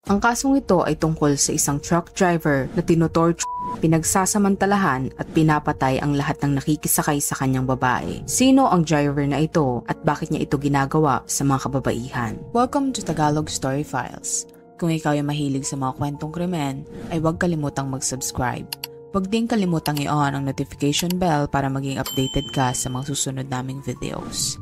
Ang kasong ito ay tungkol sa isang truck driver na tinotorture, pinagsasamantalahan at pinapatay ang lahat ng nakikisakay sa kanyang babae. Sino ang driver na ito at bakit niya ito ginagawa sa mga kababaihan? Welcome to Tagalog Story Files. Kung ikaw ay mahilig sa mga kwentong krimen, ay huwag kalimutang mag-subscribe. Huwag din kalimutang i-on ang notification bell para maging updated ka sa mga susunod naming videos.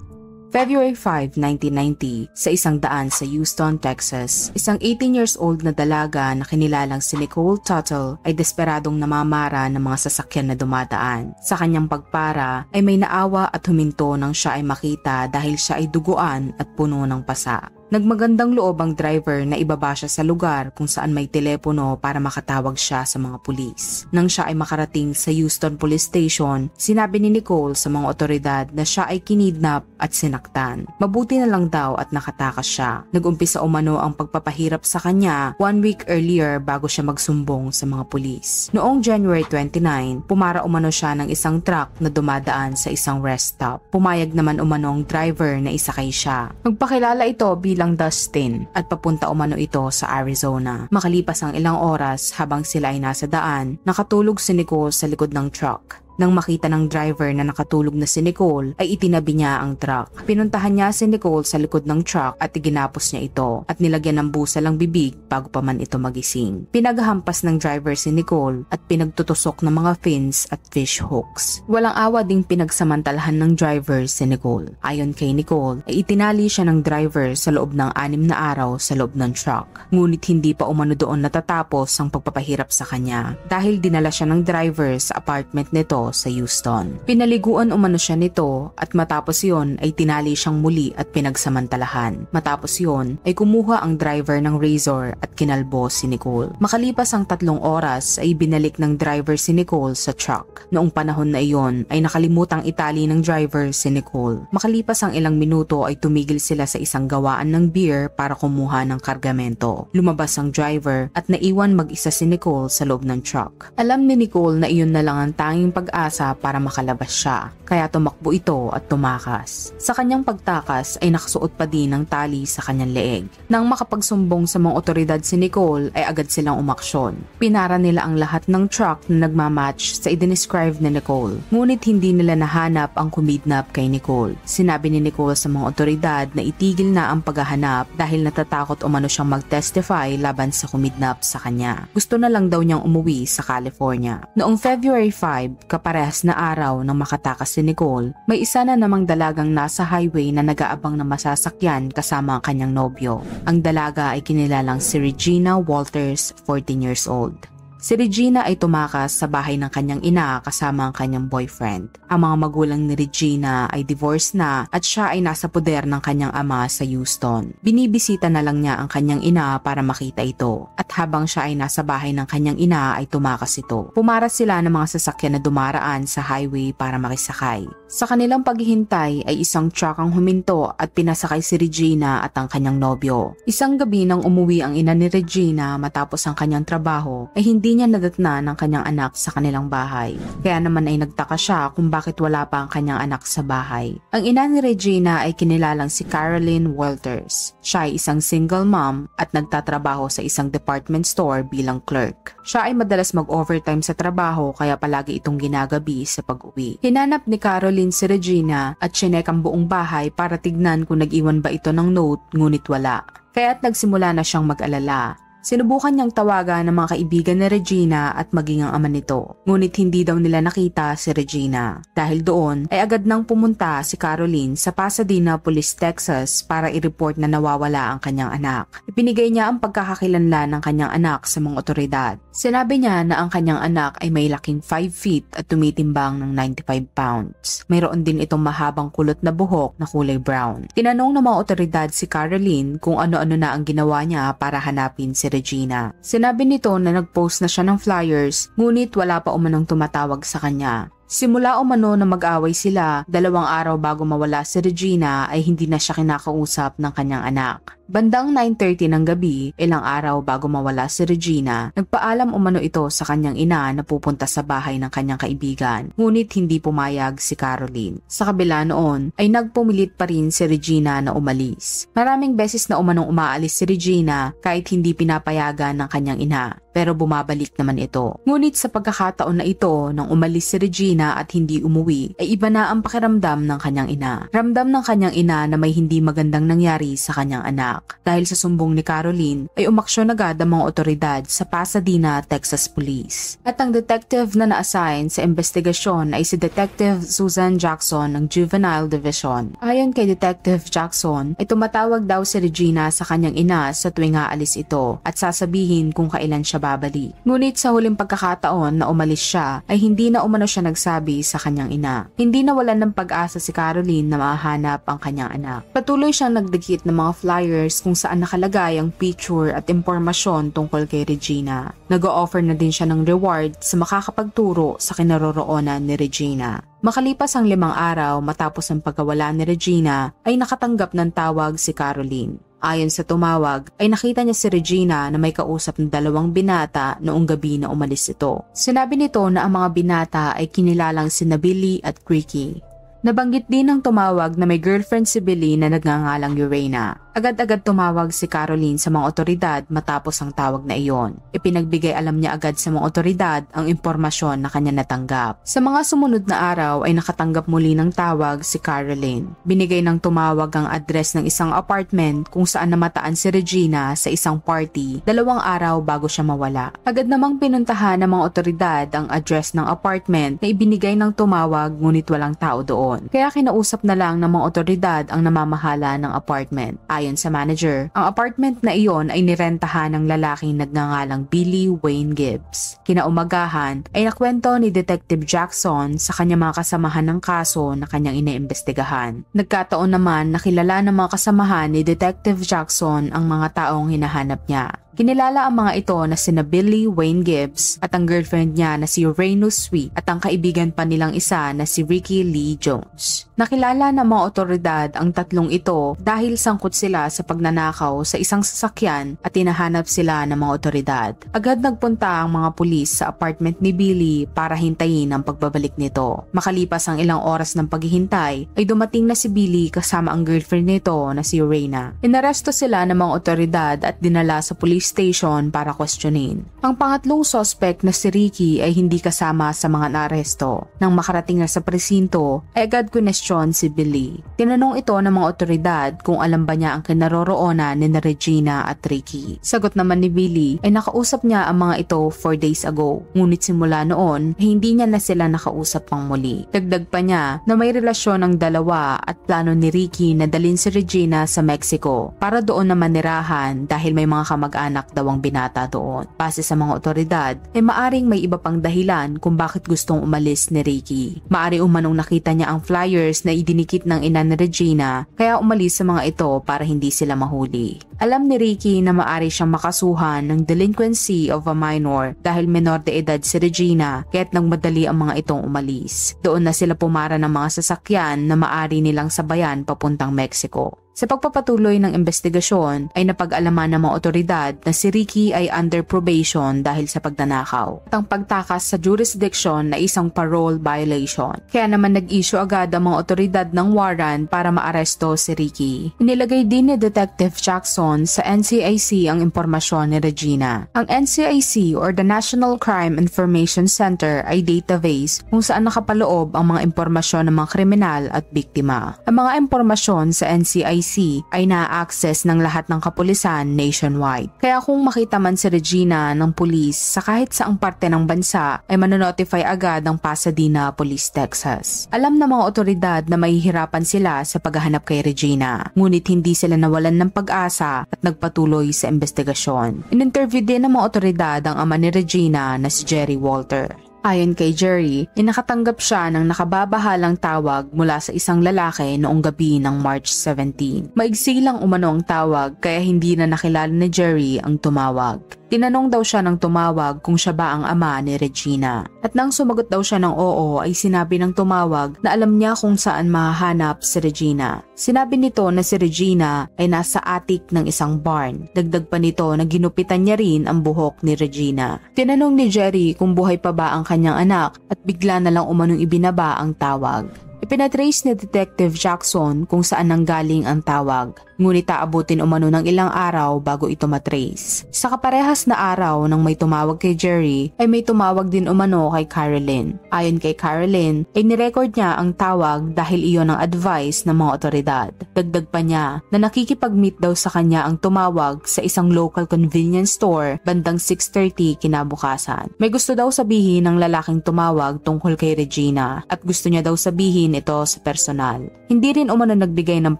February 5, 1990, sa isang daan sa Houston, Texas, isang 18 years old na dalaga na kinilalang si Nicole Tuttle ay desperadong namamara ng mga sasakyan na dumadaan. Sa kanyang pagpara ay may naawa at huminto nang siya ay makita dahil siya ay duguan at puno ng pasa. Nagmagandang loob ang driver na ibaba siya sa lugar kung saan may telepono para makatawag siya sa mga pulis. Nang siya ay makarating sa Houston Police Station, sinabi ni Nicole sa mga otoridad na siya ay kinidnap at sinaktan. Mabuti na lang daw at nakatakas siya. Nag-umpisa umano ang pagpapahirap sa kanya 1 week earlier bago siya magsumbong sa mga pulis. Noong January 29, pumara umano siya ng isang truck na dumadaan sa isang rest stop. Pumayag naman umano ang driver na isakay siya. Magpakilala ito bilang Dustin at papunta umano ito sa Arizona. Makalipas ang ilang oras habang sila ay nasa daan, nakatulog si Nicole sa likod ng truck. Nang makita ng driver na nakatulog na si Nicole, ay itinabi niya ang truck. Pinuntahan niya si Nicole sa likod ng truck at iginapos niya ito at nilagyan ng busal ang bibig bago pa man ito magising. Pinaghampas ng driver si Nicole at pinagtutusok ng mga fins at fish hooks. Walang awa ding pinagsamantalahan ng driver si Nicole. Ayon kay Nicole, ay itinali siya ng driver sa loob ng 6 na araw sa loob ng truck. Ngunit hindi pa umano doon natatapos ang pagpapahirap sa kanya dahil dinala siya ng driver sa apartment nito sa Houston. Pinaliguan umano siya nito at matapos yon ay tinali siyang muli at pinagsamantalahan. Matapos yon ay kumuha ang driver ng razor at kinalbo si Nicole. Makalipas ang 3 oras ay binalik ng driver si Nicole sa truck. Noong panahon na iyon ay nakalimutang itali ng driver si Nicole. Makalipas ang ilang minuto ay tumigil sila sa isang gawaan ng beer para kumuha ng kargamento. Lumabas ang driver at naiwan mag-isa si Nicole sa loob ng truck. Alam ni Nicole na iyon na lang ang tanging pag-asa para makalabas siya, kaya tumakbo ito at tumakas. Sa kanyang pagtakas ay nakasuot pa din ng tali sa kanyang leeg. Nang makapagsumbong sa mga otoridad si Nicole ay agad silang umaksyon. Pinara nila ang lahat ng truck na nagmamatch sa i-describe ni Nicole. Ngunit hindi nila nahanap ang kumidnap kay Nicole. Sinabi ni Nicole sa mga otoridad na itigil na ang paghahanap dahil natatakot umano siyang mag-testify laban sa kumidnap sa kanya. Gusto na lang daw niyang umuwi sa California. Noong February 5, kaparehas na araw nang makatakas si Nicole, may isa na namang dalagang nasa highway na nag-aabang na masasakyan kasama ang kanyang nobyo. Ang dalaga ay kinilalang si Regina Walters, 14 years old. Si Regina ay tumakas sa bahay ng kanyang ina kasama ang kanyang boyfriend. Ang mga magulang ni Regina ay divorced na at siya ay nasa poder ng kanyang ama sa Houston. Binibisita na lang niya ang kanyang ina para makita ito at habang siya ay nasa bahay ng kanyang ina ay tumakas ito. Pumara sila ng mga sasakyan na dumaraan sa highway para makisakay. Sa kanilang paghihintay ay isang truck ang huminto at pinasakay si Regina at ang kanyang nobyo. Isang gabi nang umuwi ang ina ni Regina matapos ang kanyang trabaho ay hindi niya nadatna ng kanyang anak sa kanilang bahay. Kaya naman ay nagtaka siya kung bakit wala pa ang kanyang anak sa bahay. Ang ina ni Regina ay kinilalang si Caroline Walters. Siya ay isang single mom at nagtatrabaho sa isang department store bilang clerk. Siya ay madalas mag-overtime sa trabaho kaya palagi itong ginagabi sa pag-uwi. Hinanap ni Caroline si Regina at chinek ang buong bahay para tignan kung nag-iwan ba ito ng note ngunit wala. Kaya't nagsimula na siyang mag-alala. Sinubukan niyang tawagan ng mga kaibigan ni Regina at maging ang ama nito. Ngunit hindi daw nila nakita si Regina. Dahil doon ay agad nang pumunta si Caroline sa Pasadena Police, Texas para i-report na nawawala ang kanyang anak. Ipinigay niya ang pagkakakilanlan ng kanyang anak sa mga otoridad. Sinabi niya na ang kanyang anak ay may laking 5 feet at tumitimbang ng 95 pounds. Mayroon din itong mahabang kulot na buhok na kulay brown. Tinanong ng mga otoridad si Caroline kung ano-ano na ang ginawa niya para hanapin si Regina. Sinabi nito na nag-post na siya ng flyers, ngunit wala pa umanong tumatawag sa kanya. Simula umano na mag-away sila, 2 araw bago mawala si Regina ay hindi na siya kinakausap ng kanyang anak. Bandang 9:30 ng gabi, ilang araw bago mawala si Regina, nagpaalam umano ito sa kanyang ina na pupunta sa bahay ng kanyang kaibigan. Ngunit hindi pumayag si Caroline. Sa kabila noon, ay nagpumilit pa rin si Regina na umalis. Maraming beses na umanong umaalis si Regina kahit hindi pinapayagan ng kanyang ina. Pero bumabalik naman ito. Ngunit sa pagkakataon na ito, nang umalis si Regina at hindi umuwi, ay iba na ang pakiramdam ng kanyang ina. Ramdam ng kanyang ina na may hindi magandang nangyari sa kanyang anak. Dahil sa sumbong ni Caroline, ay umaksyon agad ang mga otoridad sa Pasadena, Texas Police. At ang detective na na-assign sa investigasyon ay si Detective Susan Jackson ng Juvenile Division. Ayon kay Detective Jackson, ay tumatawag daw si Regina sa kanyang ina sa tuwing aalis ito at sasabihin kung kailan siya babalik. Ngunit sa huling pagkakataon na umalis siya ay hindi na umano siya nagsabi sa kanyang ina. Hindi nawalan ng pag-asa si Caroline na mahanap ang kanyang anak. Patuloy siyang nagdikit ng mga flyers kung saan nakalagay ang picture at impormasyon tungkol kay Regina. Nag-o-offer na din siya ng reward sa makakapagturo sa kinaroroonan ni Regina. Makalipas ang 5 araw matapos ang pagkawala ni Regina ay nakatanggap ng tawag si Caroline. Ayon sa tumawag, ay nakita niya si Regina na may kausap ng 2 binata noong gabi na umalis ito. Sinabi nito na ang mga binata ay kinilalang sina Billy at Ricky. Nabanggit din ng tumawag na may girlfriend si Billy na nagngangalang Lorena. Agad-agad tumawag si Caroline sa mga otoridad matapos ang tawag na iyon. Ipinagbigay alam niya agad sa mga otoridad ang impormasyon na kanya natanggap. Sa mga sumunod na araw ay nakatanggap muli ng tawag si Caroline. Binigay ng tumawag ang address ng isang apartment kung saan namataan si Regina sa isang party 2 araw bago siya mawala. Agad namang pinuntahan ng mga otoridad ang address ng apartment na ibinigay ng tumawag ngunit walang tao doon. Kaya kinausap na lang ng mga otoridad ang namamahala ng apartment. Ayon sa manager, ang apartment na iyon ay nirentahan ng lalaking nagngangalang Billy Wayne Gibbs. Kinaumagahan ay nakwento ni Detective Jackson sa kanyang mga kasamahan ng kaso na kanyang iniimbestigahan. Nagkataon naman na kilala ng mga kasamahan ni Detective Jackson ang mga taong hinahanap niya. Kinilala ang mga ito na sina Billy Wayne Gibbs at ang girlfriend niya na si Renus Sweet at ang kaibigan pa nilang isa na si Ricky Lee Jones. Nakilala ng mga otoridad ang 3 ito dahil sangkot sila sa pagnanakaw sa isang sasakyan at tinahanap sila ng mga otoridad. Agad nagpunta ang mga pulis sa apartment ni Billy para hintayin ang pagbabalik nito. Makalipas ang ilang oras ng paghihintay ay dumating na si Billy kasama ang girlfriend nito na si Reyna. Inaresto sila ng mga otoridad at dinala sa police station para questionin. Ang pangatlong suspect na si Ricky ay hindi kasama sa mga naaresto. Nang makarating na sa presinto, ay agad question si Billy. Tinanong ito ng mga otoridad kung alam ba niya ang kinaroroonan ni Regina at Ricky. Sagot naman ni Billy ay nakausap niya ang mga ito 4 days ago. Ngunit simula noon ay hindi niya na sila nakausap pang muli. Dagdag pa niya na may relasyon ang dalawa at plano ni Ricky na dalhin si Regina sa Mexico para doon na manirahan dahil may mga kamag-anak daw ang binata doon. Base sa mga otoridad, ay maaring may iba pang dahilan kung bakit gustong umalis ni Ricky. Maari umanong nakita niya ang flyers na idinikit ng ina ni Regina, kaya umalis sa mga ito para hindi sila mahuli. Alam ni Ricky na maari siyang makasuhan ng delinquency of a minor dahil menor de edad si Regina, kaya't nagmadali ang mga itong umalis. Doon na sila pumara ng mga sasakyan na maari nilang sabayan papuntang Mexico. Sa pagpapatuloy ng investigasyon ay napag-alaman ng mga otoridad na si Ricky ay under probation dahil sa pagnanakaw at ang pagtakas sa jurisdiction na isang parole violation. Kaya naman nag-issue agad ang mga otoridad ng warrant para maaresto si Ricky. Inilagay din ni Detective Jackson sa NCIC ang impormasyon ni Regina. Ang NCIC or the National Crime Information Center ay database kung saan nakapaloob ang mga impormasyon ng mga kriminal at biktima. Ang mga impormasyon sa NCIC ay na-access ng lahat ng kapulisan nationwide. Kaya kung makita man si Regina ng pulis sa kahit saang parte ng bansa ay manonotify agad ang Pasadena Police, Texas. Alam ng mga otoridad na mahihirapan sila sa paghahanap kay Regina, ngunit hindi sila nawalan ng pag-asa at nagpatuloy sa investigasyon. In-interview din ng mga otoridad ang ama ni Regina na si Jerry Walter. Ayon kay Jerry, nakatanggap siya ng nakababahalang tawag mula sa isang lalaki noong gabi ng March 17. Maigsi lang umano ang tawag kaya hindi na nakilala ni Jerry ang tumawag. Tinanong daw siya ng tumawag kung siya ba ang ama ni Regina. At nang sumagot daw siya ng oo ay sinabi ng tumawag na alam niya kung saan mahahanap si Regina. Sinabi nito na si Regina ay nasa attic ng isang barn. Dagdag pa nito na ginupitan niya rin ang buhok ni Regina. Tinanong ni Jerry kung buhay pa ba ang kanyang anak at bigla na lang umanong ibinaba ang tawag. Ipinatrace ni Detective Jackson kung saan nanggaling ang tawag, ngunit aabutin umano ng ilang araw bago ito matrace. Sa kaparehas na araw nang may tumawag kay Jerry, ay may tumawag din umano kay Carolyn. Ayon kay Carolyn, ay nirecord niya ang tawag dahil iyon ang advice ng mga otoridad. Dagdag pa niya na nakikipag-meet daw sa kanya ang tumawag sa isang local convenience store bandang 6:30 kinabukasan. May gusto daw sabihin ng lalaking tumawag tungkol kay Regina at gusto niya daw sabihin ito sa personal. Hindi rin umano nagbigay ng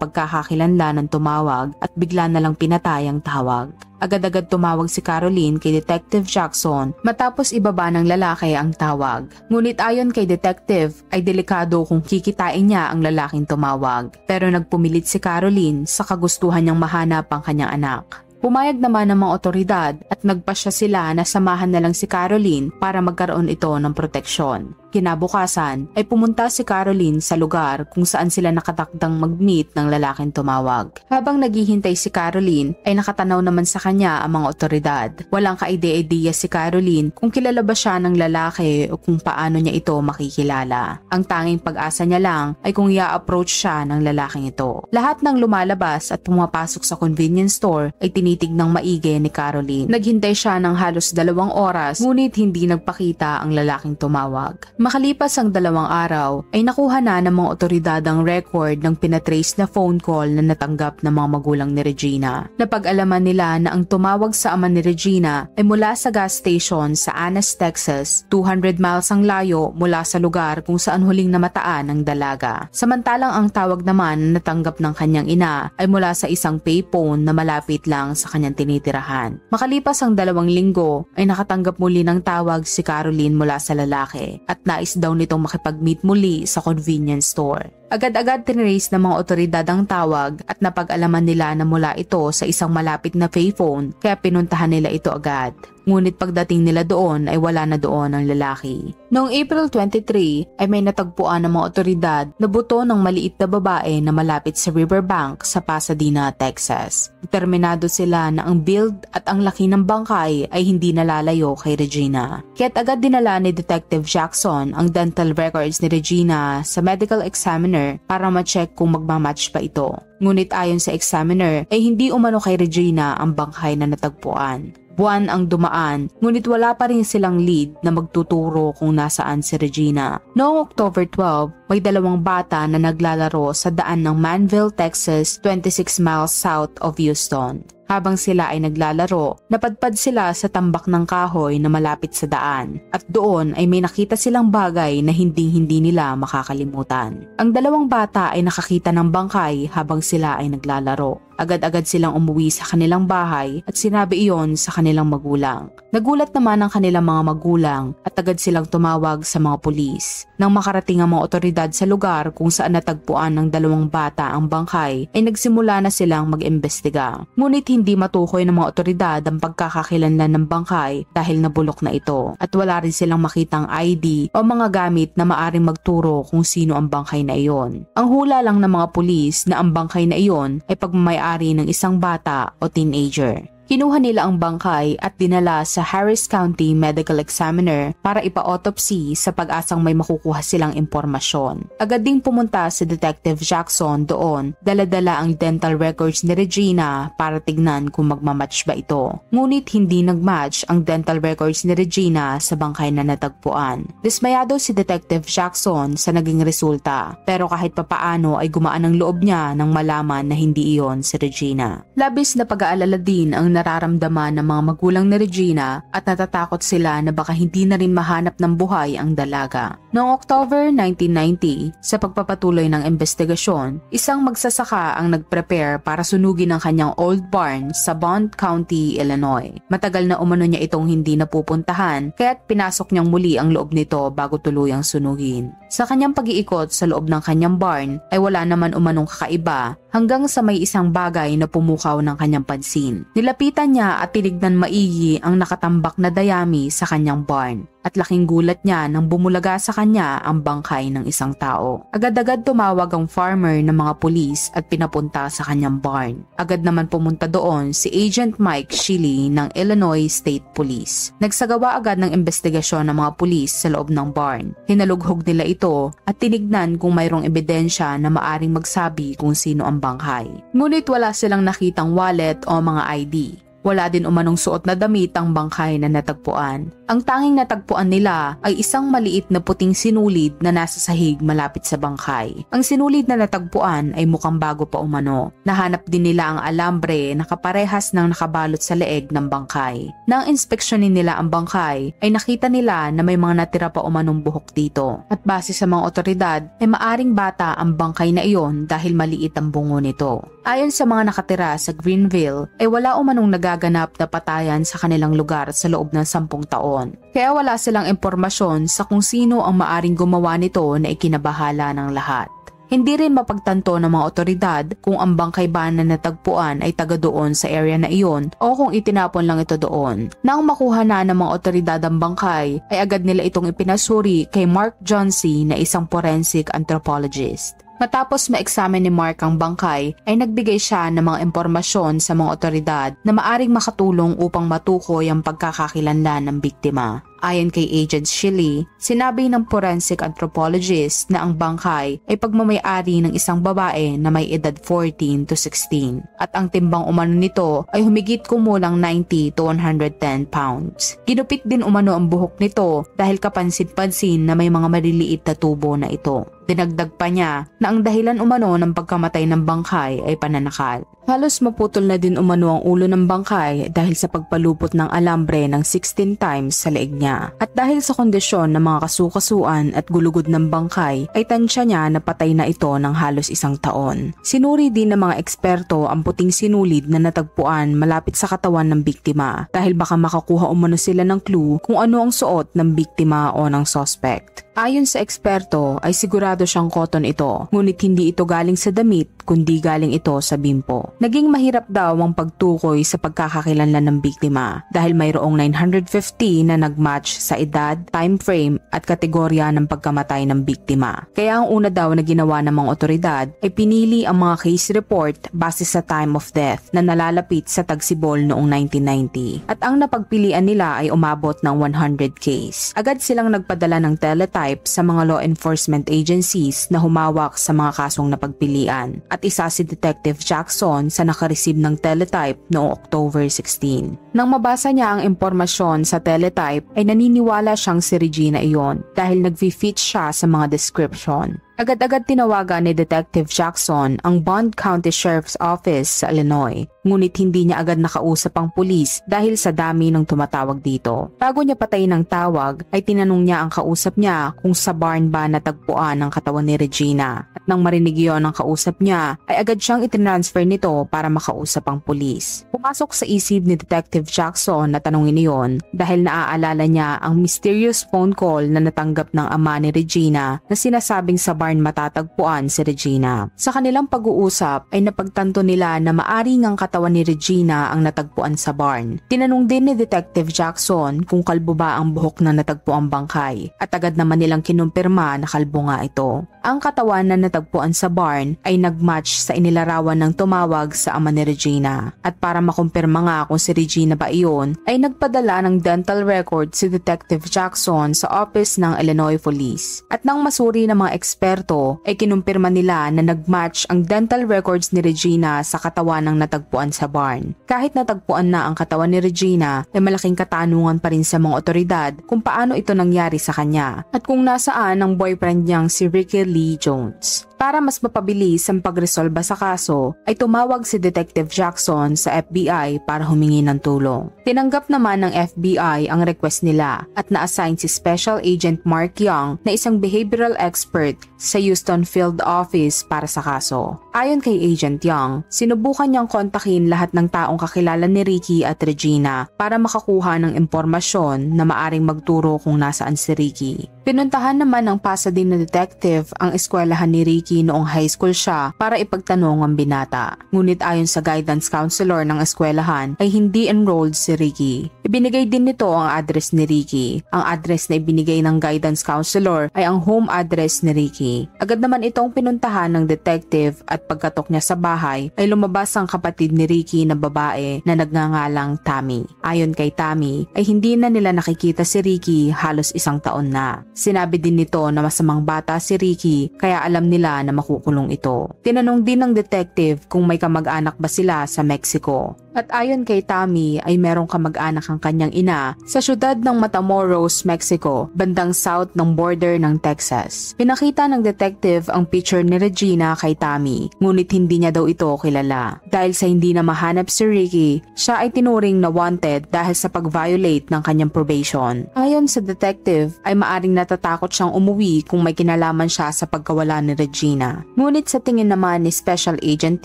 pagkakakilanlan ng tumawag at bigla na lang pinatay ang tawag. Agad-agad tumawag si Caroline kay Detective Jackson matapos ibaba ng lalaki ang tawag. Ngunit ayon kay Detective ay delikado kung kikitain niya ang lalaking tumawag. Pero nagpumilit si Caroline sa kagustuhan niyang mahanap ang kanyang anak. Pumayag naman ng mga otoridad at nagpasya sila na samahan na lang si Caroline para magkaroon ito ng proteksyon. Kinabukasan ay pumunta si Caroline sa lugar kung saan sila nakatakdang mag-meet ng lalaking tumawag. Habang naghihintay si Caroline ay nakatanaw naman sa kanya ang mga otoridad. Walang kaide-ideya si Caroline kung kilala ba siya ng lalaki o kung paano niya ito makikilala. Ang tanging pag-asa niya lang ay kung i-approach siya ng lalaking ito. Lahat ng lumalabas at pumapasok sa convenience store ay tinitignang maigi ni Caroline. Naghintay siya ng halos 2 oras ngunit hindi nagpakita ang lalaking tumawag. Makalipas ang 2 araw ay nakuha na ng mga otoridad ang record ng pinatrace na phone call na natanggap ng mga magulang ni Regina. Napag-alaman nila na ang tumawag sa ama ni Regina ay mula sa gas station sa Annas, Texas, 200 miles ang layo mula sa lugar kung saan huling namataan ang dalaga. Samantalang ang tawag naman na natanggap ng kanyang ina ay mula sa isang payphone na malapit lang sa kanyang tinitirahan. Makalipas ang 2 linggo ay nakatanggap muli ng tawag si Caroline mula sa lalaki at nais daw nitong makipag-meet muli sa convenience store. Agad-agad tinrace ng mga otoridad ang tawag at napag-alaman nila na mula ito sa isang malapit na payphone kaya pinuntahan nila ito agad. Ngunit pagdating nila doon ay wala na doon ang lalaki. Noong April 23 ay may natagpuan ng mga otoridad na buto ng maliit na babae na malapit sa riverbank sa Pasadena, Texas. Determinado sila na ang build at ang laki ng bangkay ay hindi nalalayo kay Regina. Kaya't agad dinala ni Detective Jackson ang dental records ni Regina sa medical examiner para ma-check kung magmamatch pa ito. Ngunit ayon sa examiner ay hindi umano kay Regina ang bangkay na natagpuan. Buwan ang dumaan, ngunit wala pa rin silang lead na magtuturo kung nasaan si Regina. Noong October 12, may 2 bata na naglalaro sa daan ng Manville, Texas, 26 miles south of Houston. Habang sila ay naglalaro, napadpad sila sa tambak ng kahoy na malapit sa daan at doon ay may nakita silang bagay na hindi nila makakalimutan. Ang 2 bata ay nakakita ng bangkay habang sila ay naglalaro. Agad-agad silang umuwi sa kanilang bahay at sinabi iyon sa kanilang magulang. Nagulat naman ang kanilang mga magulang at agad silang tumawag sa mga pulis. Nang makarating ang mga otoridad sa lugar kung saan natagpuan ng 2 bata ang bangkay, ay nagsimula na silang mag-imbestiga. Ngunit hindi matukoy ng mga otoridad ang pagkakakilanlan ng bangkay dahil nabulok na ito at wala rin silang makitang ID o mga gamit na maaring magturo kung sino ang bangkay na iyon. Ang hula lang ng mga pulis na ang bangkay na iyon ay pagmamayari ng isang bata o teenager. Kinuha nila ang bangkay at dinala sa Harris County Medical Examiner para ipa-autopsy sa pag-asang may makukuha silang impormasyon. Agad ding pumunta si Detective Jackson doon, dala-dala ang dental records ni Regina para tignan kung magmamatch ba ito. Ngunit hindi nagmatch ang dental records ni Regina sa bangkay na natagpuan. Dismayado si Detective Jackson sa naging resulta, pero kahit papaano ay gumaan ang loob niya nang malaman na hindi iyon si Regina. Labis na pag-aalala din ang nararamdaman ng mga magulang ni Regina at natatakot sila na baka hindi na rin mahanap ng buhay ang dalaga. Noong October 1990, sa pagpapatuloy ng investigasyon, isang magsasaka ang nag-prepare para sunugin ang kanyang old barn sa Bond County, Illinois. Matagal na umano niya itong hindi napupuntahan kaya't pinasok niyang muli ang loob nito bago tuluyang sunugin. Sa kanyang pag-iikot sa loob ng kanyang barn ay wala naman umanong kakaiba hanggang sa may isang bagay na pumukaw ng kanyang pansin. Nilapitan niya at tinignan maigi ang nakatambak na dayami sa kanyang barn. at laking gulat niya nang bumulaga sa kanya ang bangkay ng isang tao. Agad-agad tumawag ang farmer ng mga pulis at pinapunta sa kanyang barn. Agad naman pumunta doon si Agent Mike Shiley ng Illinois State Police. Nagsagawa agad ng investigasyon ng mga pulis sa loob ng barn. Hinalughog nila ito at tinignan kung mayroong ebidensya na maaring magsabi kung sino ang bangkay. Ngunit wala silang nakitang wallet o mga ID. Wala din umanong suot na damit ang bangkay na natagpuan. Ang tanging natagpuan nila ay isang maliit na puting sinulid na nasa sahig malapit sa bangkay. Ang sinulid na natagpuan ay mukhang bago pa umano. Nahanap din nila ang alambre na kaparehas ng nakabalot sa leeg ng bangkay. Nang inspeksyonin nila ang bangkay, ay nakita nila na may mga natira pa umanong buhok dito. At base sa mga otoridad, ay maaring bata ang bangkay na iyon dahil maliit ang bungo nito. Ayon sa mga nakatira sa Greenville, ay wala umanong nagaganap na patayan sa kanilang lugar sa loob ng 10 taon. Kaya wala silang impormasyon sa kung sino ang maaring gumawa nito na ikinabahala ng lahat. Hindi rin mapagtanto ng mga otoridad kung ang bangkay ba na natagpuan ay taga doon sa area na iyon o kung itinapon lang ito doon. Nang makuha na ng mga otoridad ang bangkay, ay agad nila itong ipinasuri kay Mark Johnsey na isang forensic anthropologist. Matapos ma-examine ni Mark ang bangkay, ay nagbigay siya ng mga impormasyon sa mga otoridad na maaring makatulong upang matukoy ang pagkakakilanlan ng biktima. Ayon kay Agent Shiley, sinabi ng forensic anthropologist na ang bangkay ay pagmamay-ari ng isang babae na may edad 14 to 16 at ang timbang umano nito ay humigit kumulang 90 to 110 pounds. Ginupit din umano ang buhok nito dahil kapansin-pansin na may mga maliliit na tubo na ito. Dinagdag pa niya na ang dahilan umano ng pagkamatay ng bangkay ay pananakal. Halos maputol na din umano ang ulo ng bangkay dahil sa pagpalupot ng alambre ng 16 times sa leeg niya. At dahil sa kondisyon ng mga kasukasuan at gulugod ng bangkay, ay tansya niya na patay na ito ng halos 1 taon. Sinuri din ng mga eksperto ang puting sinulid na natagpuan malapit sa katawan ng biktima dahil baka makakuha umano sila ng clue kung ano ang suot ng biktima o ng suspect. Ayon sa eksperto ay sigurado siyang cotton ito, ngunit hindi ito galing sa damit kundi galing ito sa bimpo. Naging mahirap daw ang pagtukoy sa pagkakakilanlan ng biktima dahil mayroong 950 na nagmatch sa edad, time frame at kategorya ng pagkamatay ng biktima. Kaya ang una daw na ginawa ng mga otoridad ay pinili ang mga case report base sa time of death na nalalapit sa tagsibol noong 1990 at ang napagpilian nila ay umabot ng 100 case. Agad silang nagpadala ng teletype sa mga law enforcement agencies na humawak sa mga kasong napagpilian at isa si Detective Jackson sa nakareceive ng teletype noong October 16. Nang mabasa niya ang impormasyon sa teletype ay naniniwala siyang si Regina iyon dahil nag-fit siya sa mga description. Agad-agad tinawagan ni Detective Jackson ang Bond County Sheriff's Office sa Illinois, ngunit hindi niya agad nakausap ang pulis dahil sa dami ng tumatawag dito. Bago niya patayin ang tawag, ay tinanong niya ang kausap niya kung sa barn ba natagpuan ang katawan ni Regina. At nang marinig yon ng kausap niya, ay agad siyang itinransfer nito para makausap ang pulis. Pumasok sa isip ni Detective Jackson na tanongin iyon dahil naaalala niya ang mysterious phone call na natanggap ng ama ni Regina na sinasabing sa barn matatagpuan si Regina. Sa kanilang pag-uusap ay napagtanto nila na maaring ang katawan ni Regina ang natagpuan sa barn. Tinanong din ni Detective Jackson kung kalbo ba ang buhok na natagpuang bangkay at agad naman nilang kinumpirma na kalbo nga ito. Ang katawan na natagpuan sa barn ay nagmatch sa inilarawan ng tumawag sa ama ni Regina. At para makumpirma nga kung si Regina ba iyon, ay nagpadala ng dental record si Detective Jackson sa office ng Illinois Police. At nang masuri ng mga eksperto, ay kinumpirma nila na nagmatch ang dental records ni Regina sa katawan ng natagpuan sa barn. Kahit natagpuan na ang katawan ni Regina, ay malaking katanungan pa rin sa mga otoridad kung paano ito nangyari sa kanya at kung nasaan ang boyfriend niyang si Ricky Lee Jones. Para mas mapabilis ang pagresolba sa kaso, ay tumawag si Detective Jackson sa FBI para humingi ng tulong. Tinanggap naman ng FBI ang request nila at na-assign si Special Agent Mark Young na isang behavioral expert sa Houston Field Office para sa kaso. Ayon kay Agent Young, sinubukan niyang kontakin lahat ng taong kakilala ni Ricky at Regina para makakuha ng impormasyon na maaring magturo kung nasaan si Ricky. Pinuntahan naman ng Pasadena detective ang eskwelahan ni Ricky noong high school siya para ipagtanong ang binata. Ngunit ayon sa guidance counselor ng eskwelahan ay hindi enrolled si Ricky. Ibinigay din nito ang address ni Ricky. Ang address na ibinigay ng guidance counselor ay ang home address ni Ricky. Agad naman itong pinuntahan ng detective at pagkatok niya sa bahay ay lumabas ang kapatid ni Ricky na babae na nagngangalang Tammy. Ayon kay Tammy ay hindi na nila nakikita si Ricky halos isang taon na. Sinabi din nito na masamang bata si Ricky kaya alam nila na makukulong ito. Tinanong din ng detective kung may kamag-anak ba sila sa Mexico. At ayon kay Tammy ay merong kamag-anak ang kanyang ina sa syudad ng Matamoros, Mexico, bandang south ng border ng Texas. Pinakita ng detective ang picture ni Regina kay Tammy, ngunit hindi niya daw ito kilala. Dahil sa hindi na mahanap si Ricky, siya ay tinuring na wanted dahil sa pag-violate ng kanyang probation. Ayon sa detective ay maaring natatakot siyang umuwi kung may kinalaman siya sa pagkawala ni Regina. Ngunit sa tingin naman ni Special Agent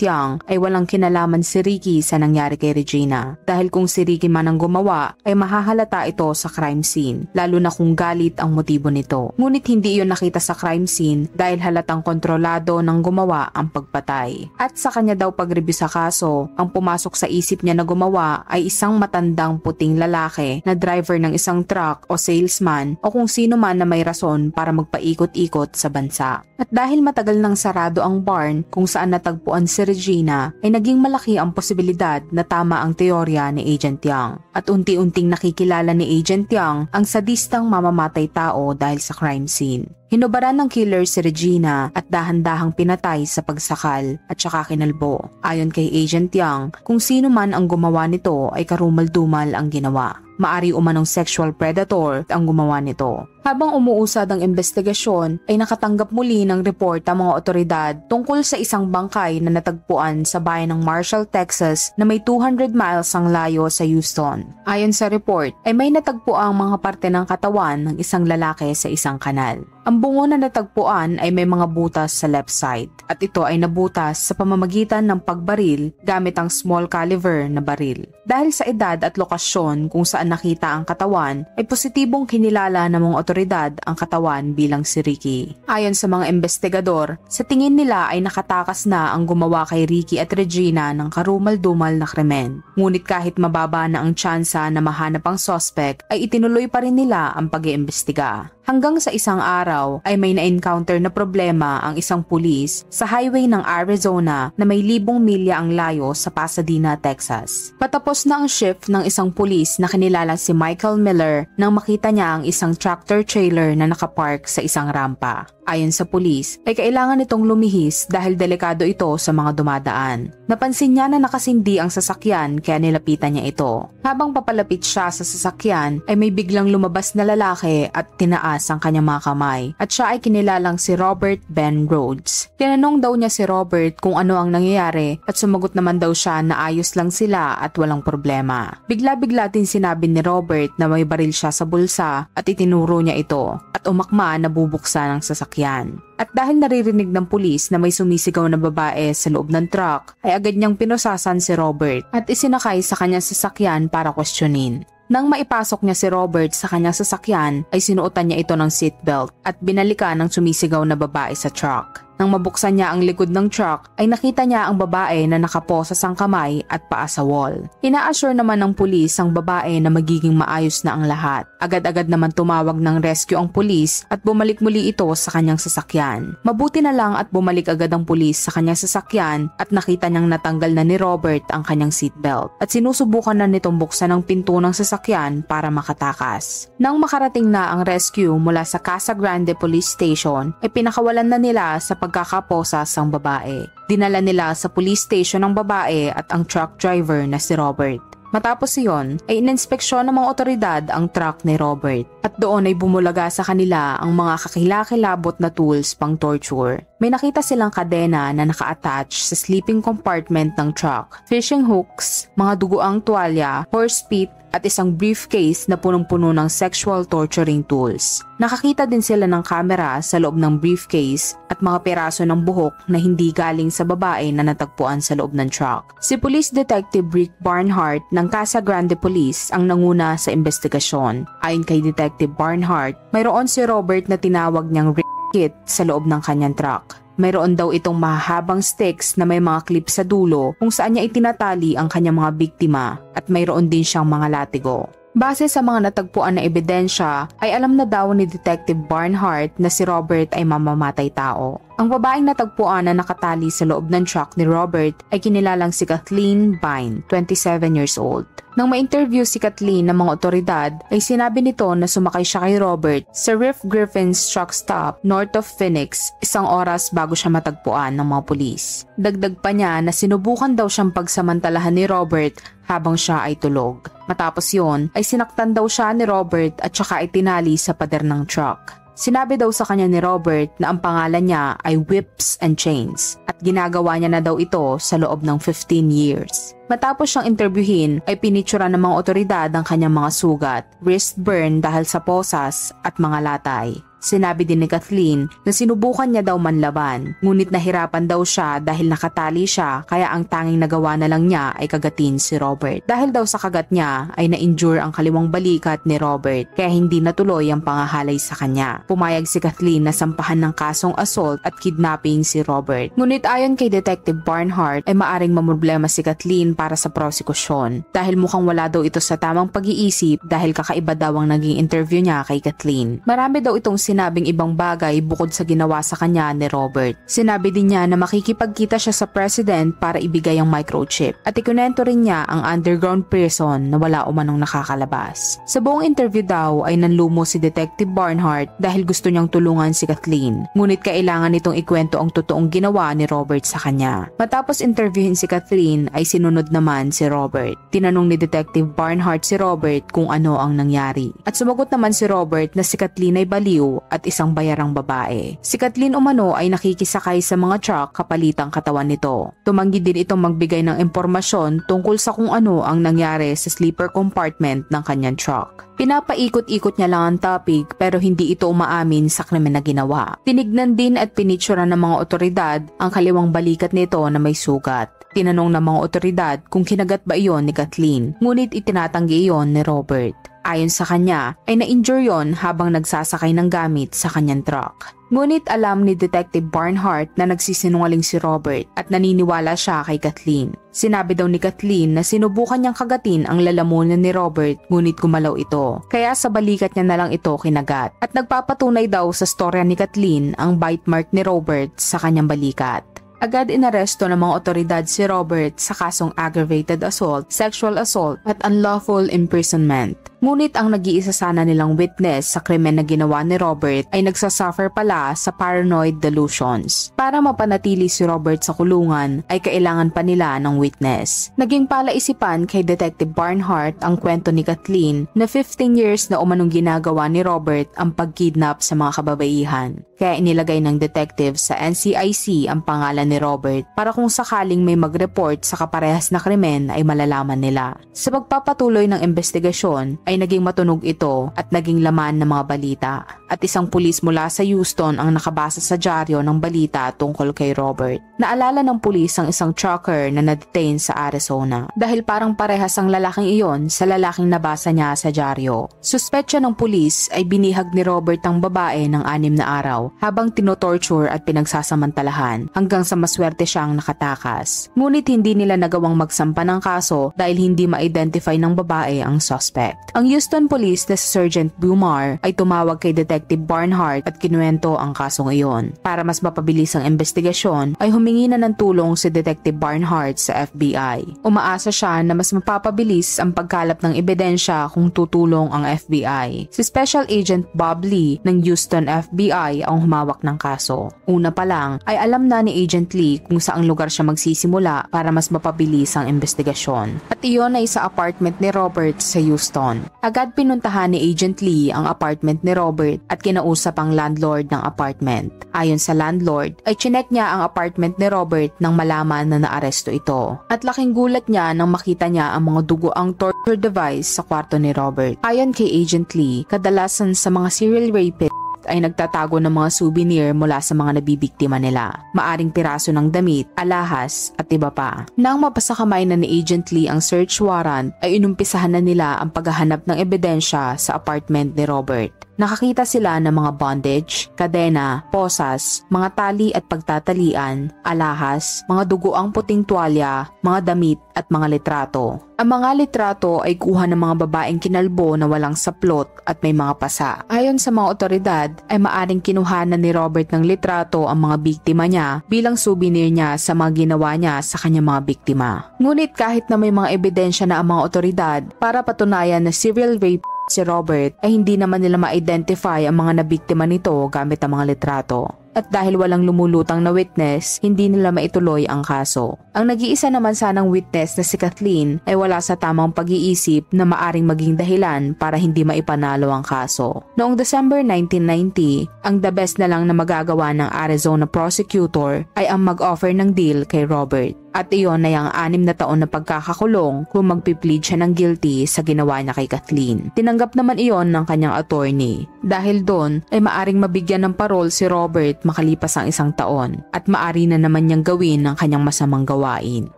Young ay walang kinalaman si Ricky sa nangyari kay Regina. Dahil kung si Ricky man ang gumawa ay mahahalata ito sa crime scene, lalo na kung galit ang motibo nito. Ngunit hindi iyon nakita sa crime scene dahil halatang kontrolado ng gumawa ang pagpatay. At sa kanya daw pag-review sa kaso, ang pumasok sa isip niya na gumawa ay isang matandang puting lalaki na driver ng isang truck o salesman o kung sino man na may rason para magpaikot-ikot sa bansa. At dahil matagal nang sarado ang barn kung saan natagpuan si Regina ay naging malaki ang posibilidad na tama ang teorya ni Agent Young. At unti-unting nakikilala ni Agent Young ang sadistang mamamatay tao dahil sa crime scene. Hinubaran ng killer si Regina at dahan-dahang pinatay sa pagsakal at saka kinalbo. Ayon kay Agent Young, kung sino man ang gumawa nito ay karumal-dumal ang ginawa. Maari umanong sexual predator ang gumawa nito. Habang umuusad ang investigasyon ay nakatanggap muli ng report ang mga otoridad tungkol sa isang bangkay na natagpuan sa bayan ng Marshall, Texas na may 200 miles ang layo sa Houston. Ayon sa report ay may natagpuang mga parte ng katawan ng isang lalaki sa isang kanal. Ang bungo na natagpuan ay may mga butas sa left side at ito ay nabutas sa pamamagitan ng pagbaril gamit ang small caliber na baril. Dahil sa edad at lokasyon kung saan nakita ang katawan ay positibong kinilala ng mga otoridad ang katawan bilang si Ricky. Ayon sa mga investigador, sa tingin nila ay nakatakas na ang gumawa kay Ricky at Regina ng karumal-dumal na krimen. Ngunit kahit mababa na ang tsansa na mahanap ang suspect ay itinuloy pa rin nila ang pag-iimbestiga. Hanggang sa isang araw ay may na-encounter na problema ang isang pulis sa highway ng Arizona na may 1,000 milya ang layo sa Pasadena, Texas. Patapos na ang shift ng isang pulis na kinilala si Michael Miller nang makita niya ang isang tractor trailer na nakapark sa isang rampa. Ayon sa pulis, ay kailangan itong lumihis dahil delikado ito sa mga dumadaan. Napansin niya na nakasindi ang sasakyan kaya nilapitan niya ito. Habang papalapit siya sa sasakyan ay may biglang lumabas na lalaki at tinaas ang kanyang mga kamay at siya ay kinilalang si Robert Ben Rhodes. Tinanong daw niya si Robert kung ano ang nangyayari at sumagot naman daw siya na ayos lang sila at walang problema. Bigla-bigla din sinabi ni Robert na may baril siya sa bulsa at itinuro niya ito at umakma na bubuksan ang sasakyan. At dahil naririnig ng pulis na may sumisigaw na babae sa loob ng truck, ay agad niyang pinusasan si Robert at isinakay sa kanyang sasakyan para questionin. Nang maipasok niya si Robert sa kanyang sasakyan, ay sinuotan niya ito ng seatbelt at binalikan ng sumisigaw na babae sa truck. Nang mabuksan niya ang likod ng truck, ay nakita niya ang babae na nakapo sa sangkamay at paa sa wall. Ina-assure naman ng pulis ang babae na magiging maayos na ang lahat. Agad-agad naman tumawag ng rescue ang pulis at bumalik muli ito sa kanyang sasakyan. Mabuti na lang at bumalik agad ang pulis sa kanyang sasakyan at nakita niyang natanggal na ni Robert ang kanyang seatbelt at sinusubukan na nitong buksan ang pinto ng sasakyan para makatakas. Nang makarating na ang rescue mula sa Casa Grande Police Station, ay pinakawalan na nila sa pagkakaposas ang babae. Dinala nila sa police station ang babae at ang truck driver na si Robert. Matapos iyon, ay ininspeksyon ng mga otoridad ang truck ni Robert at doon ay bumulaga sa kanila ang mga kakilakilabot na tools pang torture. may nakita silang kadena na naka-attach sa sleeping compartment ng truck, fishing hooks, mga dugoang tuwalya, horse pit, at isang briefcase na punong-puno ng sexual torturing tools. Nakakita din sila ng kamera sa loob ng briefcase at mga peraso ng buhok na hindi galing sa babae na natagpuan sa loob ng truck. Si Police Detective Rick Barnhart ng Casa Grande Police ang nanguna sa investigasyon. Ayon kay Detective Barnhart, mayroon si Robert na tinawag niyang Rick Kit sa loob ng kanyang truck. Mayroon daw itong mahahabang sticks na may mga clip sa dulo kung saan niya itinatali ang kanyang mga biktima at mayroon din siyang mga latigo. Base sa mga natagpuan na ebidensya, ay alam na daw ni Detective Barnhart na si Robert ay mamamatay tao. Ang babaeng natagpuan na nakatali sa loob ng truck ni Robert ay kinilalang si Kathleen Vine, 27 years old. Nang ma-interview si Kathleen ng mga otoridad, ay sinabi nito na sumakay siya kay Robert sa Reef Griffin's truck stop north of Phoenix 1 oras bago siya matagpuan ng mga pulis. Dagdag pa niya na sinubukan daw siyang pagsamantalahan ni Robert habang siya ay tulog. Matapos yon ay sinaktan daw siya ni Robert at saka ay tinali sa pader ng truck. Sinabi daw sa kanya ni Robert na ang pangalan niya ay Whips and Chains at ginagawa niya na daw ito sa loob ng 15 years. Matapos siyang interviewin ay pinictura ng mga otoridad ang kanyang mga sugat, wrist burn dahil sa posas at mga latay. Sinabi din ni Kathleen na sinubukan niya daw manlaban, ngunit nahirapan daw siya dahil nakatali siya kaya ang tanging nagawa na lang niya ay kagatin si Robert. Dahil daw sa kagat niya ay na-injure ang kaliwang balikat ni Robert kaya hindi natuloy ang pangahalay sa kanya. Pumayag si Kathleen na sampahan ng kasong assault at kidnapping si Robert. Ngunit ayon kay Detective Barnhart ay maaring mamroblema si Kathleen para sa prosekusyon dahil mukhang wala daw ito sa tamang pag-iisip dahil kakaiba daw ang naging interview niya kay Kathleen. Marami daw itong sinabing ibang bagay bukod sa ginawa sa kanya ni Robert. Sinabi din niya na makikipagkita siya sa president para ibigay ang microchip at ikunento rin niya ang underground prison na wala umanong nakakalabas. Sa buong interview daw ay nanlumo si Detective Barnhart dahil gusto niyang tulungan si Kathleen. Ngunit kailangan nitong ikwento ang totoong ginawa ni Robert sa kanya. Matapos interviewin si Kathleen ay sinunod naman si Robert. Tinanong ni Detective Barnhart si Robert kung ano ang nangyari. At sumagot naman si Robert na si Kathleen ay baliw at isang bayarang babae. Si Kathleen umano ay nakikisakay sa mga truck kapalitang katawan nito. Tumanggi din itong magbigay ng impormasyon tungkol sa kung ano ang nangyari sa sleeper compartment ng kanyang truck. Pinapaikot-ikot niya lang ang topic pero hindi ito umaamin sa krimen na ginawa. Tinignan din at pinitsura ng mga otoridad ang kaliwang balikat nito na may sugat. Tinanong ng mga otoridad kung kinagat ba iyon ni Kathleen, ngunit itinatanggi iyon ni Robert. Ayon sa kanya, ay na-injure yon habang nagsasakay ng gamit sa kanyang truck. Ngunit alam ni Detective Barnhart na nagsisinungaling si Robert at naniniwala siya kay Kathleen. Sinabi daw ni Kathleen na sinubukan niyang kagatin ang lalamunan ni Robert ngunit gumalaw ito. Kaya sa balikat niya na lang ito kinagat. At nagpapatunay daw sa storya ni Kathleen ang bite mark ni Robert sa kanyang balikat. Agad inaresto ng mga otoridad si Robert sa kasong aggravated assault, sexual assault at unlawful imprisonment. Ngunit ang nag-iisa sana nilang witness sa krimen na ginawa ni Robert ay nagsasuffer pala sa paranoid delusions. Para mapanatili si Robert sa kulungan ay kailangan pa nila ng witness. Naging palaisipan kay Detective Barnhart ang kwento ni Kathleen na 15 years na umanong ginagawa ni Robert ang pagkidnap sa mga kababaihan. Kaya inilagay ng detective sa NCIC ang pangalan ni Robert para kung sakaling may mag-report sa kaparehas na krimen ay malalaman nila. Sa pagpapatuloy ng investigasyon ay naging matunog ito at naging laman ng mga balita. At isang pulis mula sa Houston ang nakabasa sa dyaryo ng balita tungkol kay Robert. Naalala ng pulis ang isang trucker na na-detain sa Arizona dahil parang parehas ang lalaking iyon sa lalaking nabasa niya sa dyaryo. Suspetsya ng pulis ay binihag ni Robert ang babae ng 6 na araw habang tinotorture at pinagsasamantalahan hanggang sa maswerte siyang nakatakas. Ngunit hindi nila nagawang magsampa ng kaso dahil hindi ma-identify ng babae ang suspect. Ang Houston Police na si Sergeant Bumar ay tumawag kay Detective Barnhart at kinuwento ang kasong iyon. Para mas mapabilis ang investigasyon ay humingi na ng tulong si Detective Barnhart sa FBI. Umaasa siya na mas mapapabilis ang pagkalap ng ebidensya kung tutulong ang FBI. Si Special Agent Bob Lee ng Houston FBI ang humawak ng kaso. Una pa lang ay alam na ni Agent Lee kung saang lugar siya magsisimula para mas mapabilis ang investigasyon. At iyon ay sa apartment ni Robert sa Houston. Agad pinuntahan ni Agent Lee ang apartment ni Robert at kinausap ang landlord ng apartment. Ayon sa landlord, ay chinek niya ang apartment ni Robert nang malaman na naaresto ito. At laking gulat niya nang makita niya ang mga dugoang torture device sa kwarto ni Robert. Ayon kay Agent Lee, kadalasan sa mga serial rapists ay nagtatago ng mga souvenir mula sa mga nabibiktima nila. Maaring piraso ng damit, alahas at iba pa. Nang mapasakamay na ni Agent Lee ang search warrant ay inumpisahan na nila ang paghahanap ng ebidensya sa apartment ni Robert. Nakakita sila ng mga bondage, kadena, posas, mga tali at pagtatalian, alahas, mga dugoang puting tuwalya, mga damit at mga litrato. Ang mga litrato ay kuha ng mga babaeng kinalbo na walang saplot at may mga pasa. Ayon sa mga otoridad ay maaring kinuhanan ni Robert ng litrato ang mga biktima niya bilang souvenir niya sa mga ginawa niya sa kanyang mga biktima. Ngunit kahit na may mga ebidensya na ang mga otoridad para patunayan na serial rape si Robert ay hindi naman nila ma-identify ang mga nabiktima nito gamit ang mga litrato. At dahil walang lumulutang na witness, hindi nila maituloy ang kaso. Ang nag-iisa naman sanang witness na si Kathleen ay wala sa tamang pag-iisip na maaring maging dahilan para hindi maipanalo ang kaso. Noong December 1990, ang the best na lang na magagawa ng Arizona prosecutor ay ang mag-offer ng deal kay Robert. At iyon ay ang 6 na taon na pagkakakulong kung magpi-plead siya ng guilty sa ginawa niya kay Kathleen. Tinanggap naman iyon ng kanyang attorney. Dahil doon ay maaring mabigyan ng parol si Robert makalipas ang 1 taon at maari na naman niyang gawin ang kanyang masamang gawain.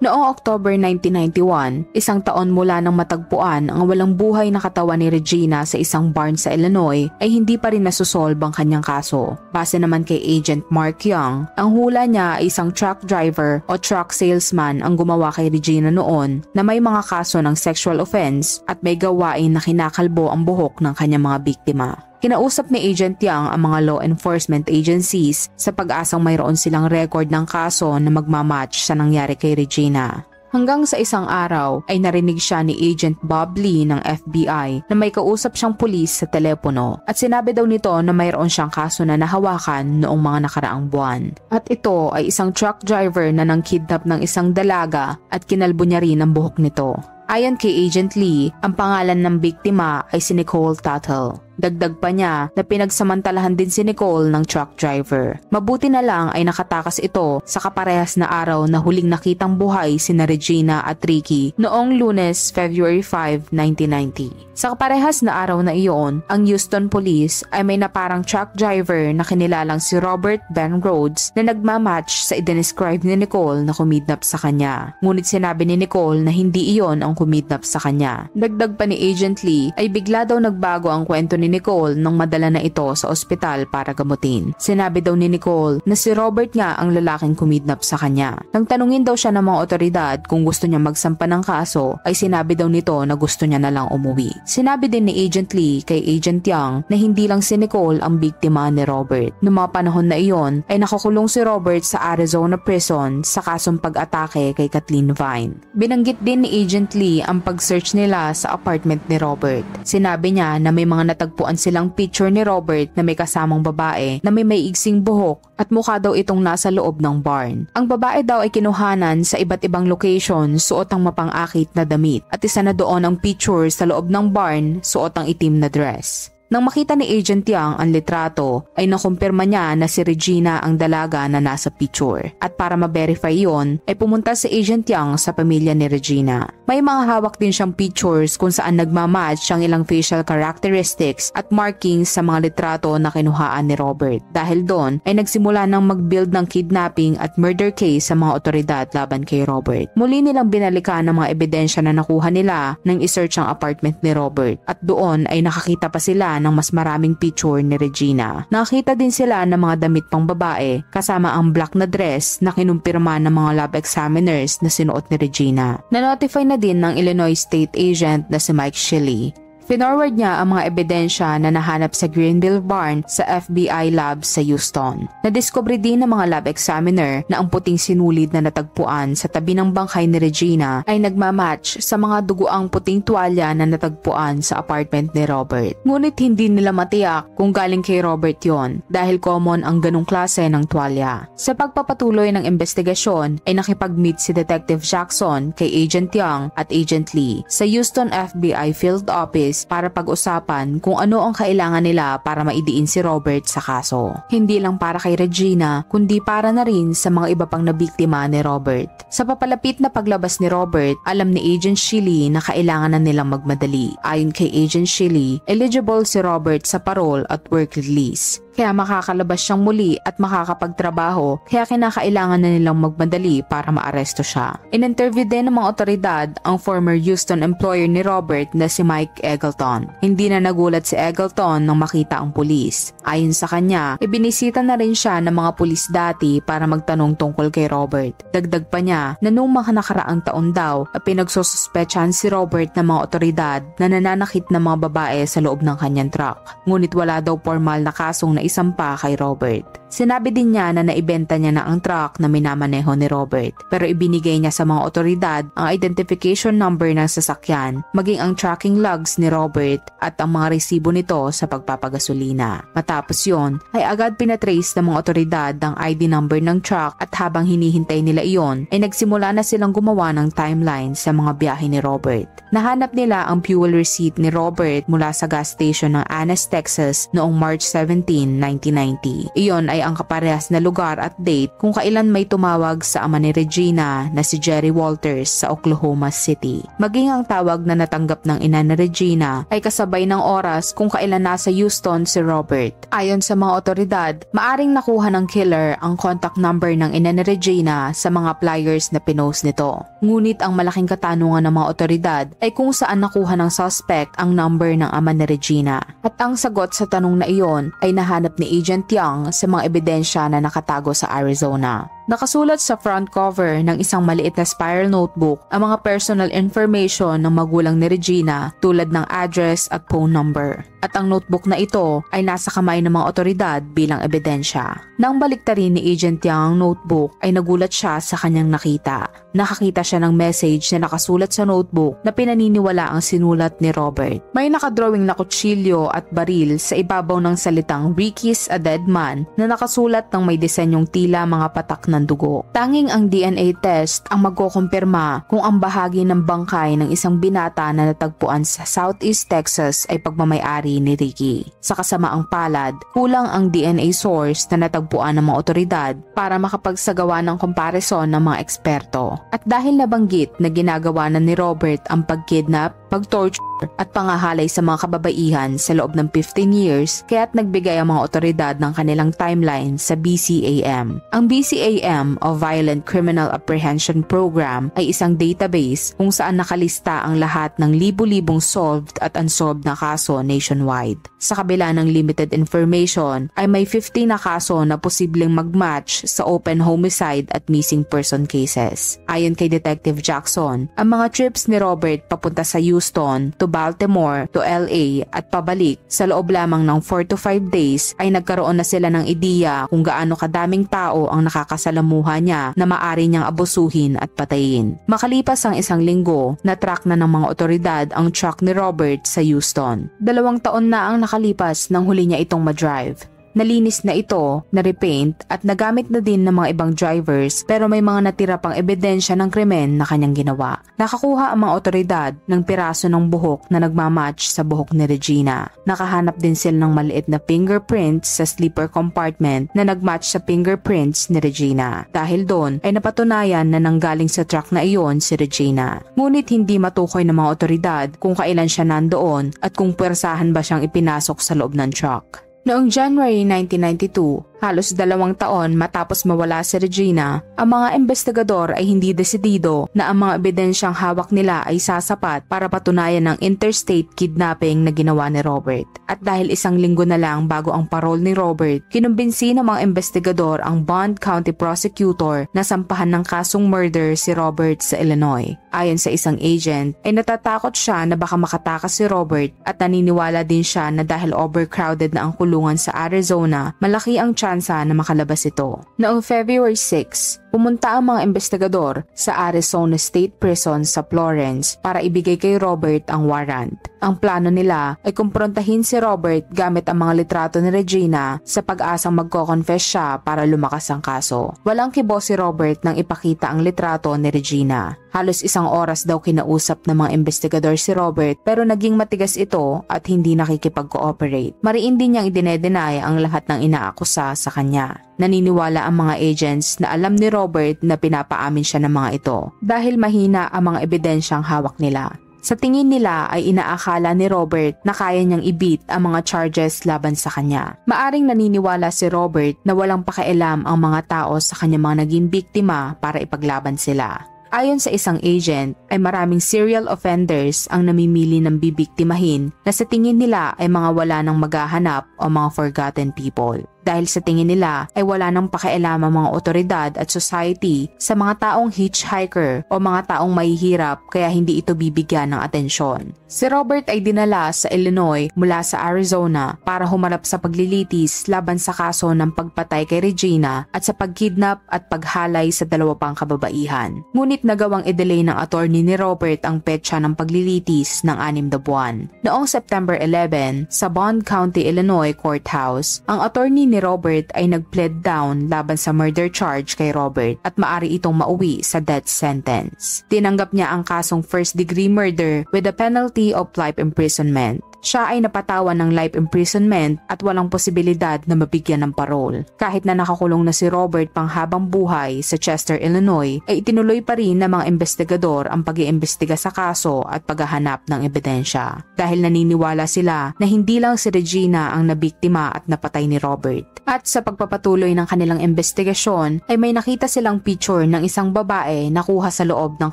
Noong October 1991, 1 taon mula nang matagpuan ang walang buhay na katawan ni Regina sa isang barn sa Illinois ay hindi pa rin nasusolve ang kanyang kaso. Base naman kay Agent Mark Young, ang hula niya ay isang truck driver o truck salesman ang gumawa kay Regina noon na may mga kaso ng sexual offense at may gawain na kinakalbo ang buhok ng kanyang mga biktima. Kinausap ni Agent Young ang mga law enforcement agencies sa pag-asang mayroon silang record ng kaso na magmamatch sa nangyari kay Regina. Hanggang sa isang araw ay narinig siya ni Agent Bob Lee ng FBI na may kausap siyang pulis sa telepono at sinabi daw nito na mayroon siyang kaso na nahawakan noong mga nakaraang buwan. At ito ay isang truck driver na nangkidnap ng isang dalaga at kinalbo niya rin ang buhok nito. Ayon kay Agent Lee, ang pangalan ng biktima ay si Nicole Tuttle. Dagdag pa niya na pinagsamantalahan din si Nicole ng truck driver. Mabuti na lang ay nakatakas ito sa kaparehas na araw na huling nakitang buhay sina Regina at Ricky noong Lunes, February 5, 1990. Sa kaparehas na araw na iyon, ang Houston Police ay may naparang truck driver na kinilalang si Robert Ben Rhodes na nagmamatch sa i-describe ni Nicole na kumidnap sa kanya. Ngunit sinabi ni Nicole na hindi iyon ang kumidnap sa kanya. Dagdag pa ni Agent Lee ay bigla daw nagbago ang kwento ni Nicole nang madala na ito sa ospital para gamutin. Sinabi daw ni Nicole na si Robert nga ang lalaking kumidnap sa kanya. Nang tanungin daw siya ng mga otoridad kung gusto niya magsampa ng kaso, ay sinabi daw nito na gusto niya na lang umuwi. Sinabi din ni Agent Lee kay Agent Young na hindi lang si Nicole ang biktima ni Robert. Noong mga panahon na iyon ay nakakulong si Robert sa Arizona prison sa kasong pag-atake kay Kathleen Vine. Binanggit din ni Agent Lee ang pag-search nila sa apartment ni Robert. Sinabi niya na may mga natagpuan silang picture ni Robert na may kasamang babae na may maiigsing buhok at mukha daw itong nasa loob ng barn. Ang babae daw ay kinuhanan sa iba't ibang location suot ang mapang-akit na damit at isa na doon ang picture sa loob ng barn suot ang itim na dress. Nang makita ni Agent Young ang litrato, ay nakumpirma niya na si Regina ang dalaga na nasa picture. At para ma-verify yon, ay pumunta si Agent Young sa pamilya ni Regina. May mga hawak din siyang pictures kung saan nagmamatch ang ilang facial characteristics at markings sa mga litrato na kinuhaan ni Robert. Dahil doon, ay nagsimula ng mag-build ng kidnapping at murder case sa mga otoridad laban kay Robert. Muli nilang binalikan ang mga ebidensya na nakuha nila nang isearch ang apartment ni Robert. At doon ay nakakita pa sila ng mas maraming picture ni Regina. Nakita din sila ng mga damit pang babae kasama ang black na dress na kinumpirma ng mga lab examiners na sinuot ni Regina. Na-notify na din ng Illinois State Agent na si Mike Shelley. Finorward niya ang mga ebidensya na nahanap sa Greenville Barn sa FBI lab sa Houston. Nadiskubre din ng mga lab examiner na ang puting sinulid na natagpuan sa tabi ng bangkay ni Regina ay nagmamatch sa mga duguang puting tuwalya na natagpuan sa apartment ni Robert. Ngunit hindi nila matiyak kung galing kay Robert yon dahil common ang ganong klase ng tuwalya. Sa pagpapatuloy ng investigasyon ay nakipag-meet si Detective Jackson kay Agent Young at Agent Lee sa Houston FBI Field Office pulis para pag-usapan kung ano ang kailangan nila para maidiin si Robert sa kaso. Hindi lang para kay Regina, kundi para na rin sa mga iba pang nabiktima ni Robert. Sa papalapit na paglabas ni Robert, alam ni Agent Shilly na kailangan na nilang magmadali. Ayon kay Agent Shilly, eligible si Robert sa parole at work release. Kaya makakalabas siyang muli at makakapagtrabaho, kaya kinakailangan na nilang magmadali para maaresto siya. In-interview din ng mga otoridad ang former Houston employer ni Robert na si Mike Eggleton. Hindi na nagulat si Eggleton nang makita ang pulis. Ayon sa kanya, ibinisita na rin siya ng mga pulis dati para magtanong tungkol kay Robert. Dagdag pa niya na noong mga nakaraang taon daw ay pinagsususpetsahan si Robert ng mga otoridad na nananakit ng mga babae sa loob ng kanyang truck. Ngunit wala daw formal na kasong isampa kay Robert. Sinabi din niya na naibenta niya na ang truck na minamaneho ni Robert, pero ibinigay niya sa mga otoridad ang identification number ng sasakyan, maging ang tracking logs ni Robert at ang mga resibo nito sa pagpapagasolina. Matapos yon, ay agad pinatrace ng mga otoridad ang ID number ng truck at habang hinihintay nila iyon, ay nagsimula na silang gumawa ng timeline sa mga biyahe ni Robert. Nahanap nila ang fuel receipt ni Robert mula sa gas station ng Annis, Texas noong March 17, 1990. Iyon ay ang kaparehas na lugar at date kung kailan may tumawag sa ama ni Regina na si Jerry Walters sa Oklahoma City. Maging ang tawag na natanggap ng ina ni Regina ay kasabay ng oras kung kailan nasa Houston si Robert. Ayon sa mga otoridad, maaring nakuha ng killer ang contact number ng ina ni Regina sa mga flyers na pinost nito. Ngunit ang malaking katanungan ng mga otoridad ay kung saan nakuha ng suspect ang number ng ama ni Regina. At ang sagot sa tanong na iyon ay nahanap ni Agent Young sa mga ebidensya na nakatago sa Arizona. Nakasulat sa front cover ng isang maliit na spiral notebook ang mga personal information ng magulang ni Regina tulad ng address at phone number. At ang notebook na ito ay nasa kamay ng mga otoridad bilang ebidensya. Nang baliktarin ni Agent Young ang notebook ay nagulat siya sa kanyang nakita. Nakakita siya ng message na nakasulat sa notebook na pinaniniwala ang sinulat ni Robert. May nakadrawing na kutsilyo at baril sa ibabaw ng salitang "Ricky's a dead man" na nakasulat ng may disenyong tila mga patak ng dugo. Tanging ang DNA test ang magkukumpirma kung ang bahagi ng bangkay ng isang binata na natagpuan sa Southeast Texas ay pagmamay-ari ni Ricky. Sa kasamaang palad, kulang ang DNA source na natagpuan ng mga otoridad para makapagsagawa ng comparison ng mga eksperto. At dahil nabanggit na ginagawa na ni Robert ang pagkidnap, pag-torture at pangahalay sa mga kababaihan sa loob ng 15 years, kaya't nagbigay ang mga otoridad ng kanilang timeline sa BCAM. Ang BCAM o Violent Criminal Apprehension Program ay isang database kung saan nakalista ang lahat ng libu-libong solved at unsolved na kaso nationwide. Sa kabila ng limited information, ay may 50 na kaso na posibleng mag-match sa open homicide at missing person cases. Ayon kay Detective Jackson, ang mga trips ni Robert papunta sa Houston to Baltimore to LA at pabalik sa loob lamang ng 4 to 5 days ay nagkaroon na sila ng ideya kung gaano kadaming tao ang nakakasalamuha niya na maari niyang abusuhin at patayin. Makalipas ang isang linggo, na-track na ng mga otoridad ang truck ni Robert sa Houston. 2 taon na ang nakalipas nang huli niya itong ma-drive. Nalinis na ito, na-repaint at nagamit na din ng mga ibang drivers pero may mga natira pang ebidensya ng krimen na kanyang ginawa. Nakakuha ang mga otoridad ng piraso ng buhok na nagmamatch sa buhok ni Regina. Nakahanap din sila ng maliit na fingerprints sa sleeper compartment na nagmatch sa fingerprints ni Regina. Dahil doon ay napatunayan na nanggaling sa truck na iyon si Regina. Ngunit hindi matukoy ng mga otoridad kung kailan siya nandoon at kung puwersahan ba siyang ipinasok sa loob ng truck. Noong January 1992, halos 2 taon matapos mawala si Regina, ang mga investigador ay hindi desidido na ang mga ebidensyang hawak nila ay sasapat para patunayan ng interstate kidnapping na ginawa ni Robert. At dahil 1 linggo na lang bago ang parole ni Robert, kinumbinsi ng mga investigador ang Bond County Prosecutor na sampahan ng kasong murder si Robert sa Illinois. Ayon sa isang agent, ay natatakot siya na baka makatakas si Robert at naniniwala din siya na dahil overcrowded na ang kulungan kulungan sa Arizona, malaki ang tsansa na makalabas ito. Noong February 6, pumunta ang mga investigador sa Arizona State Prison sa Florence para ibigay kay Robert ang warrant. Ang plano nila ay kumprontahin si Robert gamit ang mga litrato ni Regina sa pag-asang magko-confess siya para lumakas ang kaso. Walang kibo si Robert nang ipakita ang litrato ni Regina. Halos 1 oras daw kinausap ng mga investigador si Robert pero naging matigas ito at hindi nakikipag-cooperate. Mariin din niyang idine-deny ang lahat ng inaakusa sa kanya. Naniniwala ang mga agents na alam ni Robert na pinapaamin siya ng mga ito dahil mahina ang mga ebidensyang hawak nila. Sa tingin nila ay inaakala ni Robert na kaya niyang i-beat ang mga charges laban sa kanya. Maaring naniniwala si Robert na walang pakialam ang mga tao sa kanyang mga naging biktima para ipaglaban sila. Ayon sa isang agent, ay maraming serial offenders ang namimili ng bibiktimahin na sa tingin nila ay mga wala nang maghahanap o mga forgotten people. Dahil sa tingin nila ay wala nang pakialam ang mga otoridad at society sa mga taong hitchhiker o mga taong mahihirap kaya hindi ito bibigyan ng atensyon. Si Robert ay dinala sa Illinois mula sa Arizona para humarap sa paglilitis laban sa kaso ng pagpatay kay Regina at sa pagkidnap at paghalay sa 2 pang kababaihan. Ngunit nagawang i-delay ng attorney ni Robert ang petsa ng paglilitis ng 6 na buwan. Noong September 11, sa Bond County, Illinois Courthouse, ang attorney ni Robert ay nag-plead down laban sa murder charge kay Robert at maari itong mauwi sa death sentence. Tinanggap niya ang kasong first-degree murder with a penalty of life imprisonment. Siya ay napatawan ng life imprisonment at walang posibilidad na mabigyan ng parole. Kahit na nakakulong na si Robert panghabang buhay sa Chester, Illinois, ay itinuloy pa rin ng mga investigador ang pag-iimbestiga sa kaso at paghahanap ng ebidensya. Dahil naniniwala sila na hindi lang si Regina ang nabiktima at napatay ni Robert. At sa pagpapatuloy ng kanilang investigasyon ay may nakita silang picture ng isang babae na kuha sa loob ng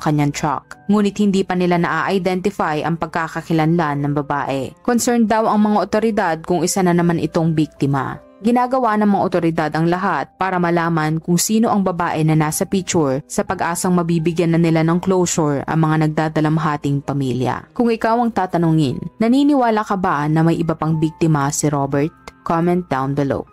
kanyang truck. Ngunit hindi pa nila na-identify ang pagkakakilanlan ng babae. Concerned daw ang mga otoridad kung isa na naman itong biktima. Ginagawa ng mga otoridad ang lahat para malaman kung sino ang babae na nasa picture sa pag-asang mabibigyan na nila ng closure ang mga nagdadalamhating pamilya. Kung ikaw ang tatanungin, naniniwala ka ba na may iba pang biktima si Robert? Comment down below.